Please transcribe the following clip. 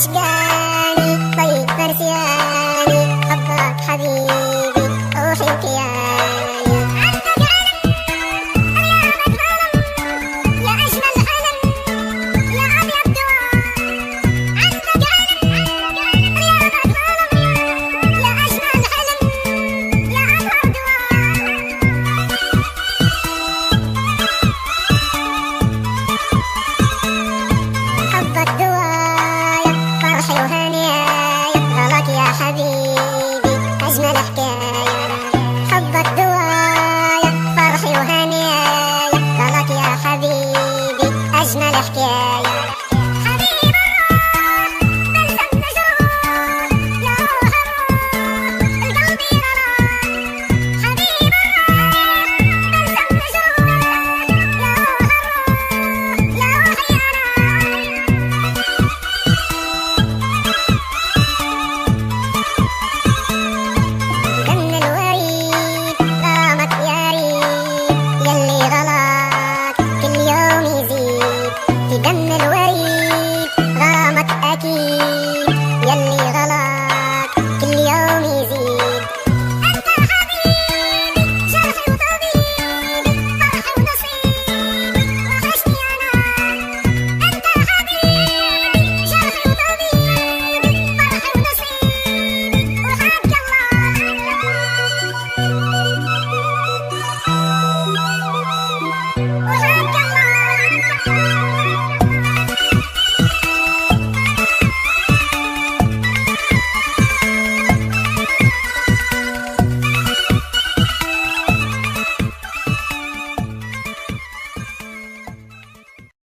أشقاني طيب مرسياني حبك حبيبي روحي وكياني عندك علم أيامك ظلم يا أجمل علم يا أبيض دواء عندك علم أيامك ظلم يا أجمل علم يا أطهر دواء حبك دوايا فرحي وهنيايا غلاك يا حبيبي أجمل حكاية